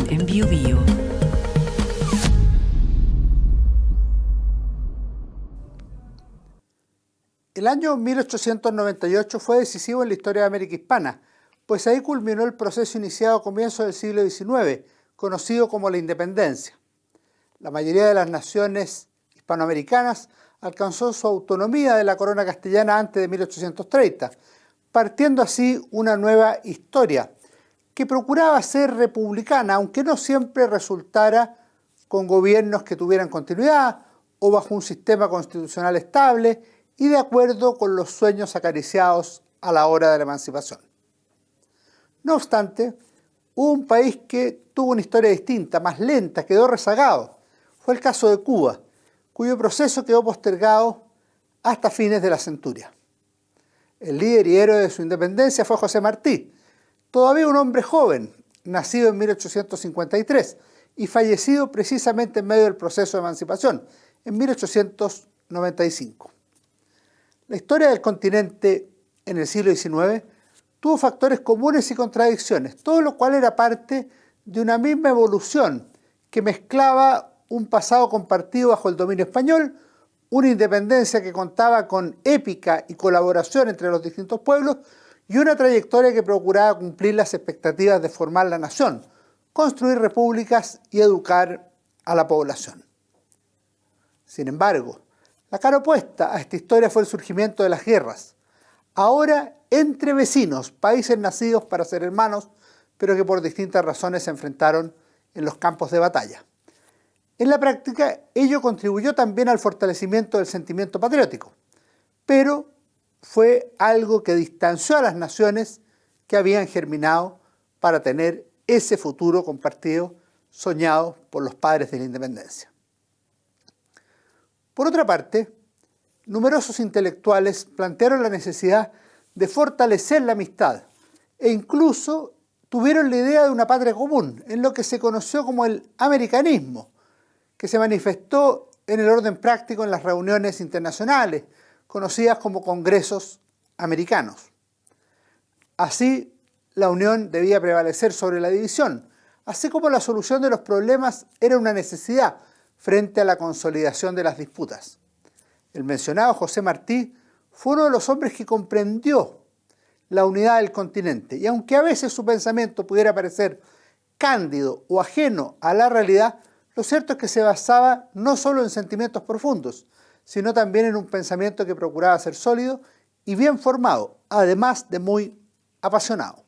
en Biobío. El año 1898 fue decisivo en la historia de América Hispana, pues ahí culminó el proceso iniciado a comienzos del siglo XIX, conocido como la independencia. La mayoría de las naciones hispanoamericanas alcanzó su autonomía de la corona castellana antes de 1830, partiendo así una nueva historia que procuraba ser republicana, aunque no siempre resultara con gobiernos que tuvieran continuidad o bajo un sistema constitucional estable y de acuerdo con los sueños acariciados a la hora de la emancipación. No obstante, hubo un país que tuvo una historia distinta, más lenta, quedó rezagado. Fue el caso de Cuba, cuyo proceso quedó postergado hasta fines de la centuria. El líder y héroe de su independencia fue José Martí, todavía un hombre joven, nacido en 1853 y fallecido precisamente en medio del proceso de emancipación, en 1895. La historia del continente en el siglo XIX tuvo factores comunes y contradicciones, todo lo cual era parte de una misma evolución que mezclaba un pasado compartido bajo el dominio español, una independencia que contaba con épica y colaboración entre los distintos pueblos y una trayectoria que procuraba cumplir las expectativas de formar la nación, construir repúblicas y educar a la población. Sin embargo, la cara opuesta a esta historia fue el surgimiento de las guerras, ahora entre vecinos, países nacidos para ser hermanos, pero que por distintas razones se enfrentaron en los campos de batalla. En la práctica, ello contribuyó también al fortalecimiento del sentimiento patriótico, pero fue algo que distanció a las naciones que habían germinado para tener ese futuro compartido soñado por los padres de la independencia. Por otra parte, numerosos intelectuales plantearon la necesidad de fortalecer la amistad e incluso tuvieron la idea de una patria común, en lo que se conoció como el americanismo, que se manifestó en el orden práctico en las reuniones internacionales, conocidas como congresos americanos. Así, la unión debía prevalecer sobre la división, así como la solución de los problemas era una necesidad frente a la consolidación de las disputas. El mencionado José Martí fue uno de los hombres que comprendió la unidad del continente, y aunque a veces su pensamiento pudiera parecer cándido o ajeno a la realidad, lo cierto es que se basaba no solo en sentimientos profundos, sino también en un pensamiento que procuraba ser sólido y bien formado, además de muy apasionado.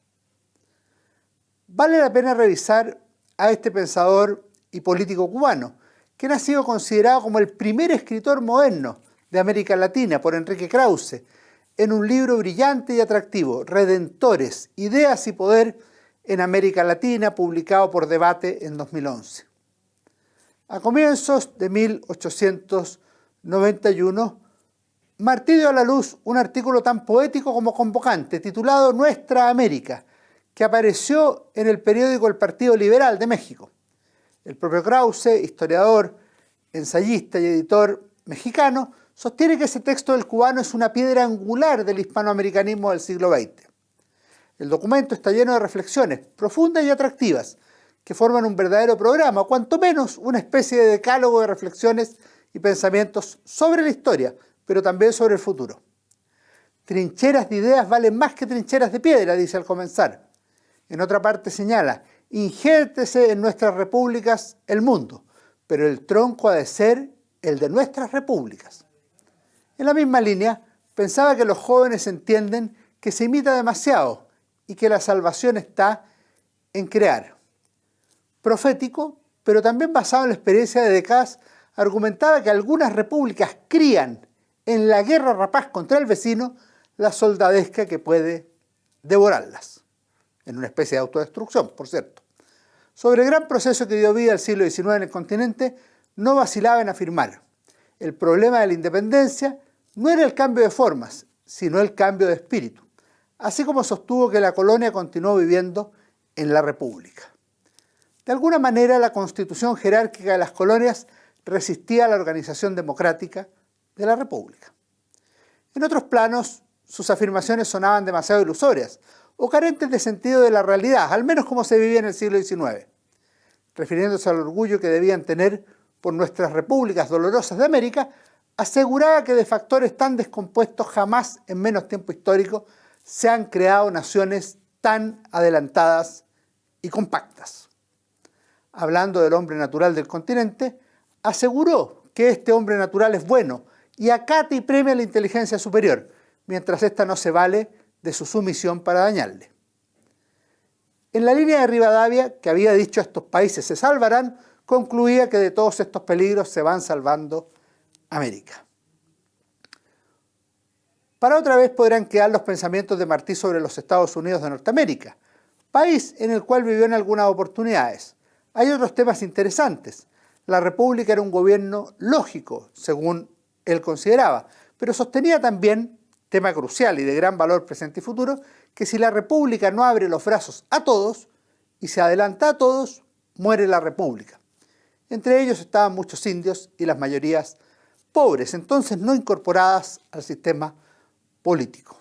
Vale la pena revisar a este pensador y político cubano, quien ha sido considerado como el primer escritor moderno de América Latina por Enrique Krause, en un libro brillante y atractivo, Redentores, Ideas y Poder en América Latina, publicado por Debate en 2011. A comienzos de 1891, Martí dio a la luz un artículo tan poético como convocante, titulado Nuestra América, que apareció en el periódico El Partido Liberal de México. El propio Krause, historiador, ensayista y editor mexicano, sostiene que ese texto del cubano es una piedra angular del hispanoamericanismo del siglo XX. El documento está lleno de reflexiones profundas y atractivas que forman un verdadero programa, o cuanto menos una especie de decálogo de reflexiones y pensamientos sobre la historia, pero también sobre el futuro. Trincheras de ideas valen más que trincheras de piedra, dice al comenzar. En otra parte señala, injértese en nuestras repúblicas el mundo, pero el tronco ha de ser el de nuestras repúblicas. En la misma línea, pensaba que los jóvenes entienden que se imita demasiado y que la salvación está en crear. Profético, pero también basado en la experiencia de décadas, argumentaba que algunas repúblicas crían en la guerra rapaz contra el vecino la soldadesca que puede devorarlas, en una especie de autodestrucción, por cierto. Sobre el gran proceso que dio vida al siglo XIX en el continente, no vacilaba en afirmar: el problema de la independencia no era el cambio de formas, sino el cambio de espíritu, así como sostuvo que la colonia continuó viviendo en la república. De alguna manera, la constitución jerárquica de las colonias resistía a la organización democrática de la república. En otros planos, sus afirmaciones sonaban demasiado ilusorias o carentes de sentido de la realidad, al menos como se vivía en el siglo XIX. refiriéndose al orgullo que debían tener por nuestras repúblicas dolorosas de América, aseguraba que de factores tan descompuestos jamás en menos tiempo histórico se han creado naciones tan adelantadas y compactas. Hablando del hombre natural del continente, aseguró que este hombre natural es bueno y acata y premia la inteligencia superior, mientras ésta no se vale de su sumisión para dañarle. En la línea de Rivadavia, que había dicho estos países se salvarán, concluía que de todos estos peligros se van salvando América. Para otra vez podrán quedar los pensamientos de Martí sobre los Estados Unidos de Norteamérica, país en el cual vivió en algunas oportunidades. Hay otros temas interesantes. La República era un gobierno lógico, según él consideraba, pero sostenía también, tema crucial y de gran valor presente y futuro, que si la República no abre los brazos a todos y se adelanta a todos, muere la República. Entre ellos estaban muchos indios y las mayorías pobres, entonces no incorporadas al sistema político.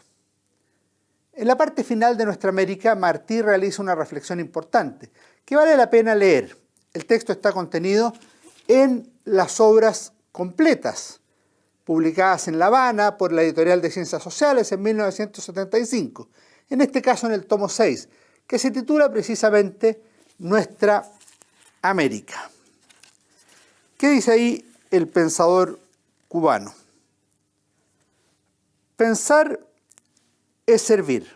En la parte final de Nuestra América, Martí realiza una reflexión importante que vale la pena leer. El texto está contenido en las obras completas, publicadas en La Habana por la Editorial de Ciencias Sociales en 1975, en este caso en el tomo 6, que se titula precisamente Nuestra América. ¿Qué dice ahí el pensador cubano? Pensar es servir.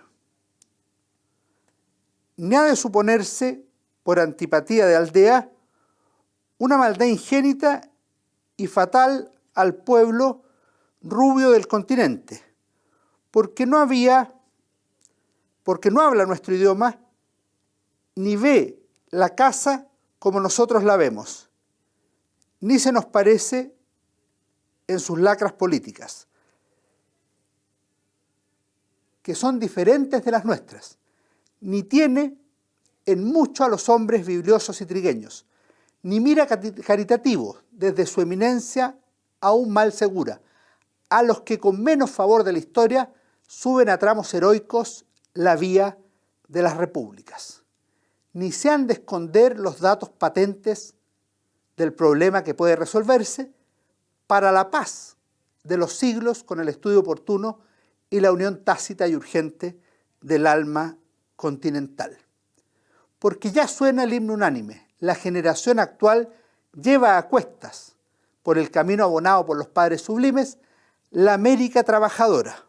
Ni ha de suponerse, por antipatía de aldea, una maldad ingénita y fatal al pueblo rubio del continente, porque no habla nuestro idioma, ni ve la casa como nosotros la vemos, ni se nos parece en sus lacras políticas, que son diferentes de las nuestras, ni tiene en mucho a los hombres bibliosos y trigueños, ni mira caritativo desde su eminencia aún mal segura, a los que con menos favor de la historia suben a tramos heroicos la vía de las repúblicas. Ni se han de esconder los datos patentes del problema que puede resolverse para la paz de los siglos con el estudio oportuno y la unión tácita y urgente del alma continental. Porque ya suena el himno unánime, la generación actual lleva a cuestas, por el camino abonado por los padres sublimes, la América trabajadora.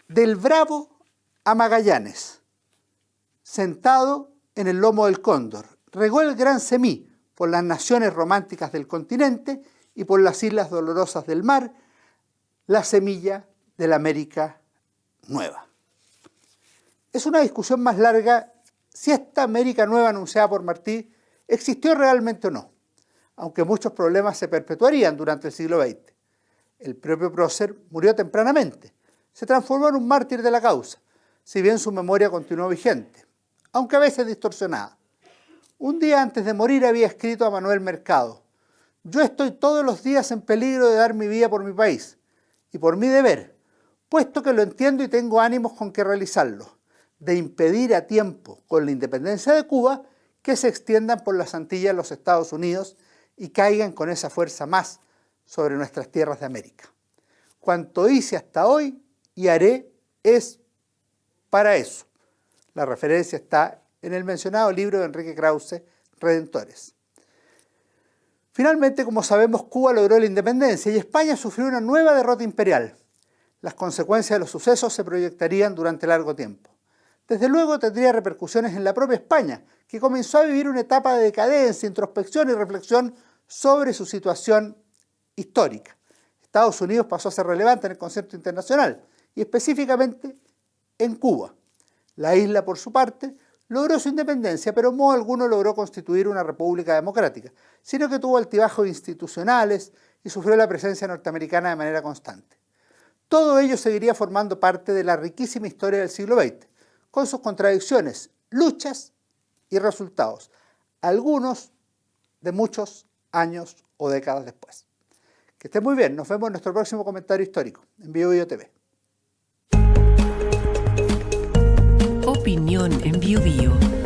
Del Bravo a Magallanes, sentado en el lomo del cóndor, regó el gran semí por las naciones románticas del continente y por las islas dolorosas del mar, la semilla de la América Nueva. Es una discusión más larga si esta América Nueva anunciada por Martí existió realmente o no, aunque muchos problemas se perpetuarían durante el siglo XX. El propio Prócer murió tempranamente, se transformó en un mártir de la causa, si bien su memoria continuó vigente, aunque a veces distorsionada. Un día antes de morir había escrito a Manuel Mercado: «Yo estoy todos los días en peligro de dar mi vida por mi país y por mi deber, puesto que lo entiendo y tengo ánimos con que realizarlo, de impedir a tiempo, con la independencia de Cuba, que se extiendan por las Antillas los Estados Unidos y caigan con esa fuerza más sobre nuestras tierras de América. Cuanto hice hasta hoy y haré es para eso». La referencia está en el mencionado libro de Enrique Krause, Redentores. Finalmente, como sabemos, Cuba logró la independencia y España sufrió una nueva derrota imperial. Las consecuencias de los sucesos se proyectarían durante largo tiempo. Desde luego tendría repercusiones en la propia España, que comenzó a vivir una etapa de decadencia, introspección y reflexión sobre su situación histórica. Estados Unidos pasó a ser relevante en el concierto internacional, y específicamente en Cuba. La isla, por su parte, logró su independencia, pero en modo alguno logró constituir una república democrática, sino que tuvo altibajos institucionales y sufrió la presencia norteamericana de manera constante. Todo ello seguiría formando parte de la riquísima historia del siglo XX, con sus contradicciones, luchas y resultados, algunos de muchos años o décadas después. Que esté muy bien, nos vemos en nuestro próximo comentario histórico, en BioBio TV. Opinión en BioBio.